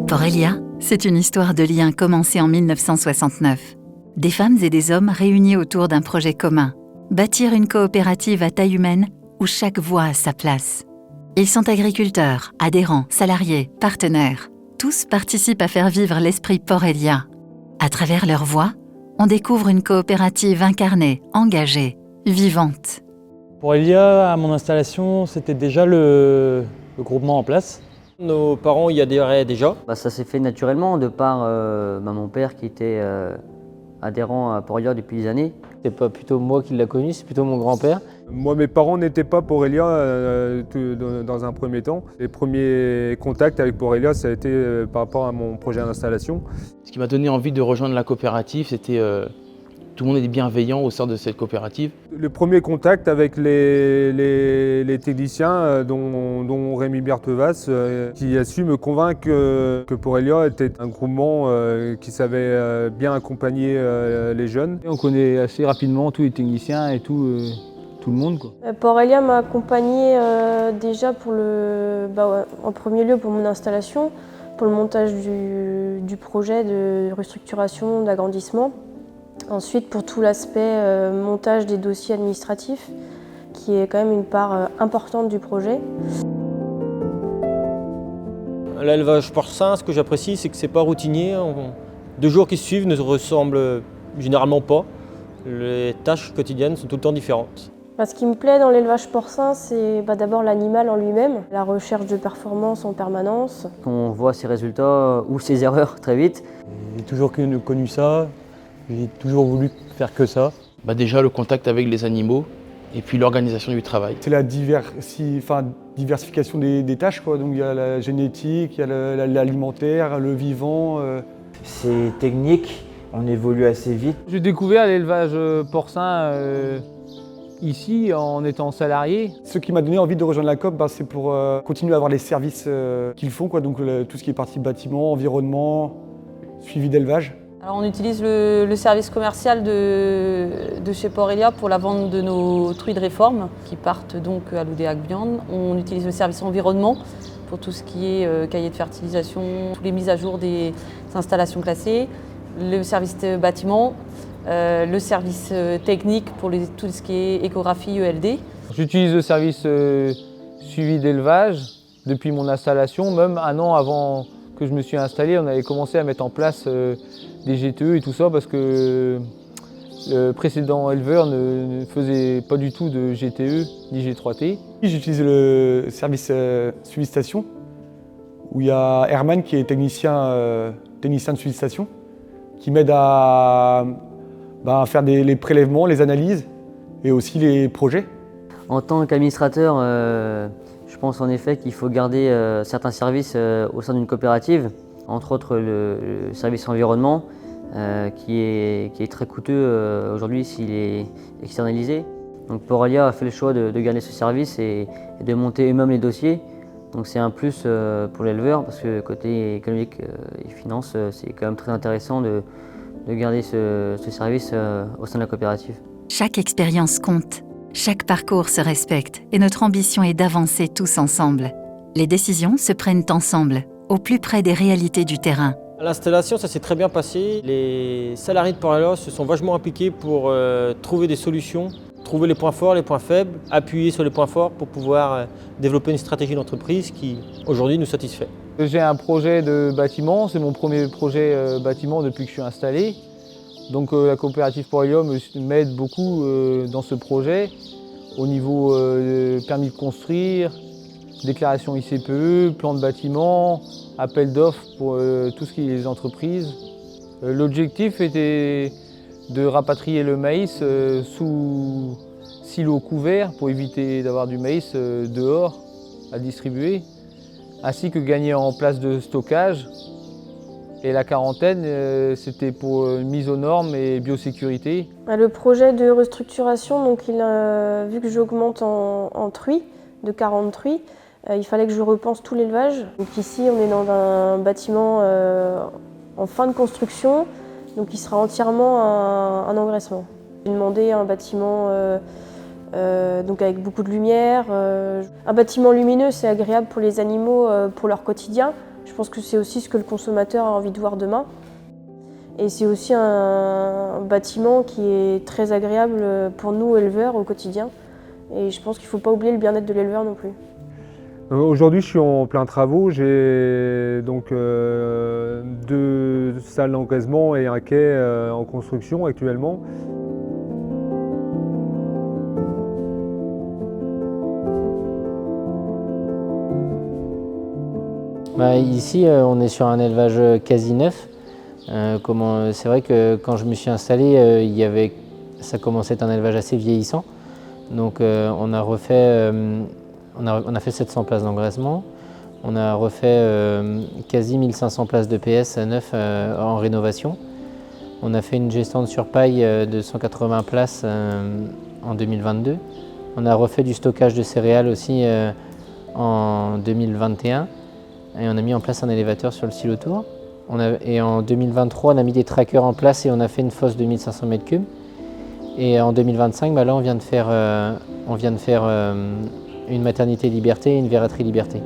Porelia, c'est une histoire de lien commencée en 1969. Des femmes et des hommes réunis autour d'un projet commun. Bâtir une coopérative à taille humaine où chaque voix a sa place. Ils sont agriculteurs, adhérents, salariés, partenaires. Tous participent à faire vivre l'esprit Porelia. À travers leur voix, on découvre une coopérative incarnée, engagée, vivante. Porelia, à mon installation, c'était déjà le groupement en place. Nos parents y adhéraient déjà. Ça s'est fait naturellement de par mon père qui était adhérent à Porelia depuis des années. C'est pas plutôt moi qui l'a connu, c'est plutôt mon grand-père. Moi, mes parents n'étaient pas Porelia dans un premier temps. Les premiers contacts avec Porelia, ça a été par rapport à mon projet d'installation. Ce qui m'a donné envie de rejoindre la coopérative, c'était tout le monde est bienveillant au sein de cette coopérative. Le premier contact avec les techniciens, dont Rémi Berthevas, qui a su me convaincre que Porelia était un groupement qui savait bien accompagner les jeunes. On connaît assez rapidement tous les techniciens et tout le monde, quoi. Porelia m'a accompagné déjà en premier lieu pour mon installation, pour le montage du projet de restructuration, d'agrandissement. Ensuite, pour tout l'aspect montage des dossiers administratifs, qui est quand même une part importante du projet. L'élevage porcin, ce que j'apprécie, c'est que c'est pas routinier. 2 jours qui se suivent ne se ressemblent généralement pas. Les tâches quotidiennes sont tout le temps différentes. Ce qui me plaît dans l'élevage porcin, c'est d'abord l'animal en lui-même, la recherche de performance en permanence. On voit ses résultats ou ses erreurs très vite. J'ai toujours connu ça. J'ai toujours voulu faire que ça. Déjà le contact avec les animaux et puis l'organisation du travail. C'est la diversification des tâches, quoi. Donc il y a la génétique, il y a l'alimentaire, le vivant. C'est technique, on évolue assez vite. J'ai découvert l'élevage porcin ici en étant salarié. Ce qui m'a donné envie de rejoindre la COP, c'est pour continuer à avoir les services qu'ils font, quoi. Donc tout ce qui est partie bâtiment, environnement, suivi d'élevage. Alors on utilise le service commercial de chez Porelia pour la vente de nos truies de réforme qui partent donc à l'Odéac Viande. On utilise le service environnement pour tout ce qui est cahier de fertilisation, toutes les mises à jour des installations classées, le service bâtiment, le service technique pour tout ce qui est échographie ELD. J'utilise le service suivi d'élevage depuis mon installation, même 1 an avant que je me suis installé, on avait commencé à mettre en place des GTE et tout ça parce que le précédent éleveur ne faisait pas du tout de GTE ni G3T. J'utilise le service suivi station où il y a Herman qui est technicien de suivi station qui m'aide à faire les prélèvements, les analyses et aussi les projets. En tant qu'administrateur, je pense en effet qu'il faut garder certains services au sein d'une coopérative, entre autres le service environnement, qui est très coûteux aujourd'hui s'il est externalisé. Donc Porelia a fait le choix de garder ce service et de monter eux-mêmes les dossiers. Donc c'est un plus pour l'éleveur parce que côté économique et finance, c'est quand même très intéressant de garder ce service au sein de la coopérative. Chaque expérience compte. Chaque parcours se respecte et notre ambition est d'avancer tous ensemble. Les décisions se prennent ensemble, au plus près des réalités du terrain. À l'installation, ça s'est très bien passé. Les salariés de Porelia se sont vachement impliqués pour trouver des solutions, trouver les points forts, les points faibles, appuyer sur les points forts pour pouvoir développer une stratégie d'entreprise qui, aujourd'hui, nous satisfait. J'ai un projet de bâtiment, c'est mon premier projet bâtiment depuis que je suis installé. Donc la coopérative Porelia m'aide beaucoup dans ce projet, au niveau permis de construire, déclaration ICPE, plan de bâtiment, appel d'offres pour tout ce qui est les entreprises. L'objectif était de rapatrier le maïs sous silo couvert pour éviter d'avoir du maïs dehors à distribuer, ainsi que gagner en place de stockage. Et la quarantaine, c'était pour mise aux normes et biosécurité. Le projet de restructuration, donc vu que j'augmente en truies, de 40 truies, il fallait que je repense tout l'élevage. Donc ici, on est dans un bâtiment en fin de construction, donc il sera entièrement un engraissement. J'ai demandé un bâtiment donc avec beaucoup de lumière. Un bâtiment lumineux, c'est agréable pour les animaux, pour leur quotidien. Je pense que c'est aussi ce que le consommateur a envie de voir demain. Et c'est aussi un bâtiment qui est très agréable pour nous, éleveurs, au quotidien. Et je pense qu'il ne faut pas oublier le bien-être de l'éleveur non plus. Aujourd'hui, je suis en plein travaux. J'ai donc 2 salles d'engraissement et un quai en construction actuellement. Ici, on est sur un élevage quasi neuf. C'est vrai que quand je me suis installé, ça commençait à être un élevage assez vieillissant. Donc on a fait 700 places d'engraissement. On a refait quasi 1500 places de PS neuf en rénovation. On a fait une gestante sur paille de 180 places en 2022. On a refait du stockage de céréales aussi en 2021. Et on a mis en place un élévateur sur le silotour. Et en 2023, on a mis des trackers en place et on a fait une fosse de 1500 m3. Et en 2025, là, on vient de faire une maternité liberté et une verreterie liberté.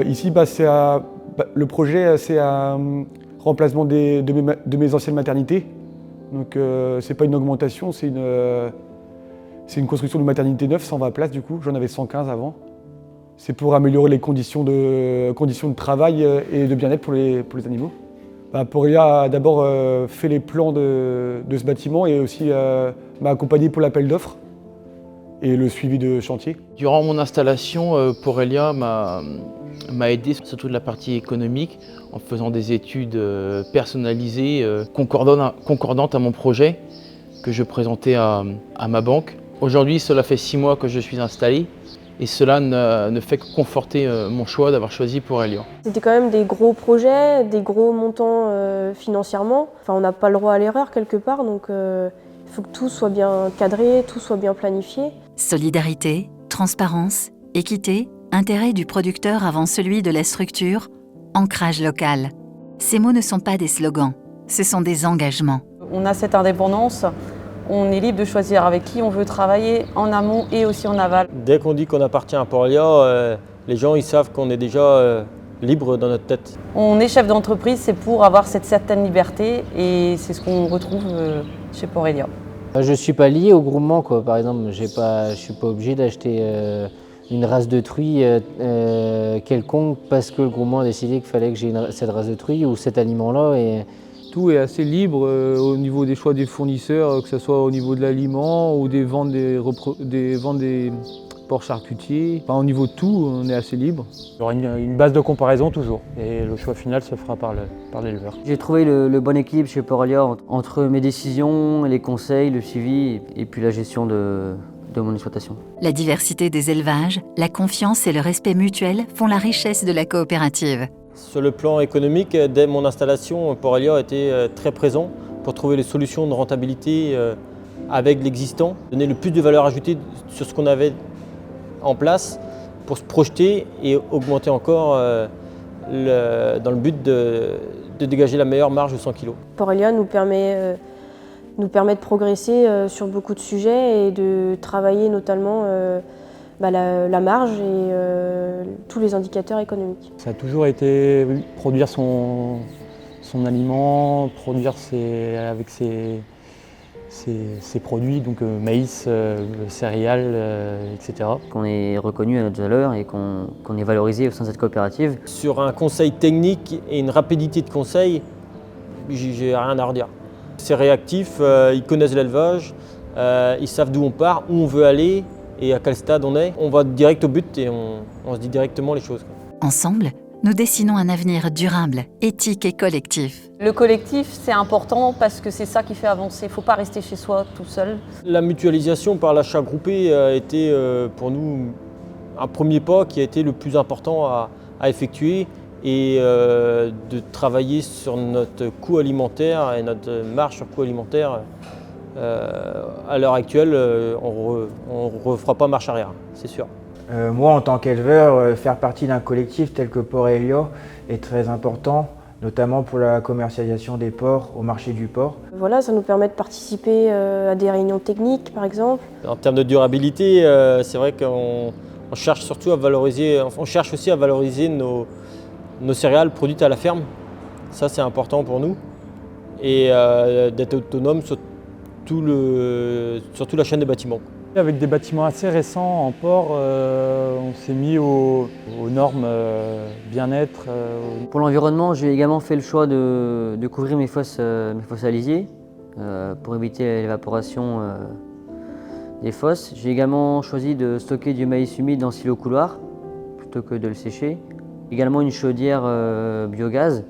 Ici, le projet, c'est un remplacement de mes anciennes maternités. Donc c'est pas une augmentation, c'est une construction de maternité neuve, 120 places du coup, j'en avais 115 avant. C'est pour améliorer les conditions de travail et de bien-être pour les animaux. Porelia a d'abord fait les plans de ce bâtiment et aussi m'a accompagné pour l'appel d'offres et le suivi de chantier. Durant mon installation, Porelia m'a aidé surtout de la partie économique en faisant des études personnalisées, concordantes à mon projet que je présentais à ma banque. Aujourd'hui, cela fait 6 mois que je suis installé et cela ne fait que conforter mon choix d'avoir choisi Porelia. C'était quand même des gros projets, des gros montants financièrement. Enfin, on n'a pas le droit à l'erreur quelque part, donc il faut que tout soit bien cadré, tout soit bien planifié. Solidarité, transparence, équité, intérêt du producteur avant celui de la structure, ancrage local. Ces mots ne sont pas des slogans, ce sont des engagements. On a cette indépendance, on est libre de choisir avec qui on veut travailler en amont et aussi en aval. Dès qu'on dit qu'on appartient à Porelia, les gens ils savent qu'on est déjà libre dans notre tête. On est chef d'entreprise, c'est pour avoir cette certaine liberté et c'est ce qu'on retrouve chez Porelia. Je ne suis pas lié au groupement, quoi. Par exemple, je ne suis pas obligé d'acheter une race de truie quelconque parce que le groupement a décidé qu'il fallait que j'ai cette race de truie ou cet aliment-là. Tout est assez libre au niveau des choix des fournisseurs, que ce soit au niveau de l'aliment ou des ventes des porcs charcutiers. Enfin, au niveau de tout, on est assez libre. Il y aura une base de comparaison toujours et le choix final se fera par l'éleveur. J'ai trouvé le bon équilibre chez Porelia entre mes décisions, les conseils, le suivi et puis la gestion de mon exploitation. La diversité des élevages, la confiance et le respect mutuel font la richesse de la coopérative. Sur le plan économique, dès mon installation, Porelia était très présent pour trouver les solutions de rentabilité avec l'existant, donner le plus de valeur ajoutée sur ce qu'on avait en place pour se projeter et augmenter encore dans le but de dégager la meilleure marge de 100 kg. Porelia nous permet de progresser sur beaucoup de sujets et de travailler notamment la marge et tous les indicateurs économiques. Ça a toujours été produire son aliment, produire avec ses produits, donc maïs, céréales, etc. Qu'on est reconnu à notre valeur et qu'on est valorisé au sein de cette coopérative. Sur un conseil technique et une rapidité de conseil, j'ai rien à redire. C'est réactif, ils connaissent l'élevage, ils savent d'où on part, où on veut aller et à quel stade on est. On va direct au but et on se dit directement les choses. Ensemble, nous dessinons un avenir durable, éthique et collectif. Le collectif, c'est important parce que c'est ça qui fait avancer. Il ne faut pas rester chez soi tout seul. La mutualisation par l'achat groupé a été pour nous un premier pas qui a été le plus important à effectuer et de travailler sur notre coût alimentaire et notre marge sur coût alimentaire. À l'heure actuelle, on ne refera pas marche arrière, c'est sûr. Moi, en tant qu'éleveur, faire partie d'un collectif tel que Porc-Elia est très important, notamment pour la commercialisation des porcs au marché du porc. Voilà, ça nous permet de participer à des réunions techniques, par exemple. En termes de durabilité, c'est vrai qu'on cherche surtout à valoriser, on cherche aussi à valoriser nos céréales produites à la ferme. Ça, c'est important pour nous. Et d'être autonome sur toute la chaîne des bâtiments. Avec des bâtiments assez récents en porc, on s'est mis aux normes bien-être. Pour l'environnement, j'ai également fait le choix de couvrir mes fosses à lisier pour éviter l'évaporation des fosses. J'ai également choisi de stocker du maïs humide dans silo couloir plutôt que de le sécher. Également une chaudière biogaz,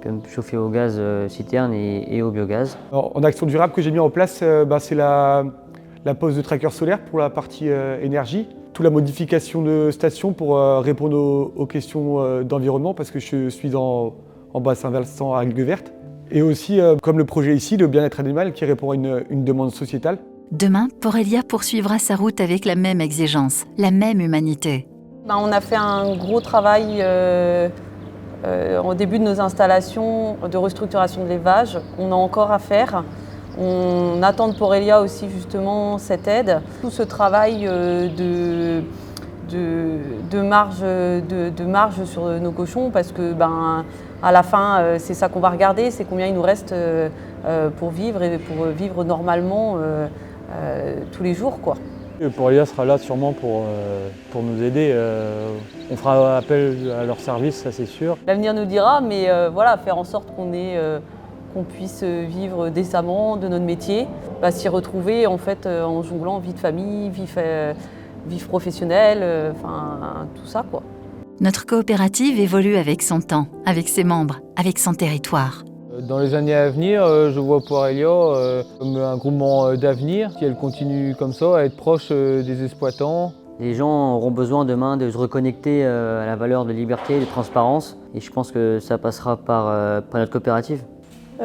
qui peut me chauffer au gaz citerne et au biogaz. Alors, en action durable que j'ai mis en place, c'est la pose de trackers solaires pour la partie énergie, toute la modification de station pour répondre aux questions d'environnement parce que je suis en bassin versant à algues vertes. Et aussi, comme le projet ici, le bien-être animal qui répond à une demande sociétale. Demain, Porc-Elia poursuivra sa route avec la même exigence, la même humanité. On a fait un gros travail au début de nos installations de restructuration de l'élevage. On a encore à faire. On attend de Porc-Elia aussi justement cette aide. Tout ce travail de marge sur nos cochons parce que à la fin c'est ça qu'on va regarder, c'est combien il nous reste pour vivre et pour vivre normalement tous les jours, quoi. Porc-Elia sera là sûrement pour nous aider. On fera appel à leur service, ça c'est sûr. L'avenir nous dira, mais voilà, faire en sorte qu'on puisse vivre décemment de notre métier, s'y retrouver en fait en jonglant vie de famille, vie professionnelle, tout ça, quoi. Notre coopérative évolue avec son temps, avec ses membres, avec son territoire. Dans les années à venir, je vois Porc-Elia comme un groupement d'avenir. Si elle continue comme ça, à être proche des exploitants. Les gens auront besoin demain de se reconnecter à la valeur de liberté et de transparence. Et je pense que ça passera par notre coopérative.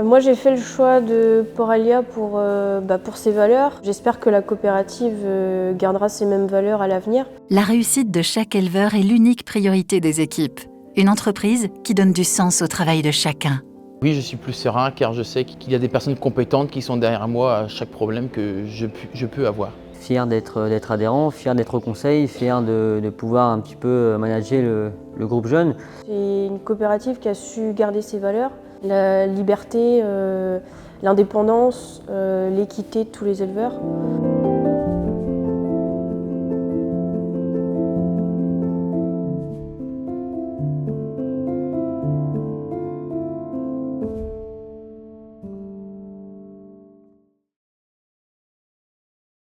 Moi, j'ai fait le choix de Porc-Elia pour ses valeurs. J'espère que la coopérative gardera ces mêmes valeurs à l'avenir. La réussite de chaque éleveur est l'unique priorité des équipes. Une entreprise qui donne du sens au travail de chacun. Oui, je suis plus serein car je sais qu'il y a des personnes compétentes qui sont derrière moi à chaque problème que je peux avoir. Fier d'être adhérent, fier d'être au conseil, fier de pouvoir un petit peu manager le groupe jeune. C'est une coopérative qui a su garder ses valeurs. La liberté, l'indépendance, l'équité de tous les éleveurs.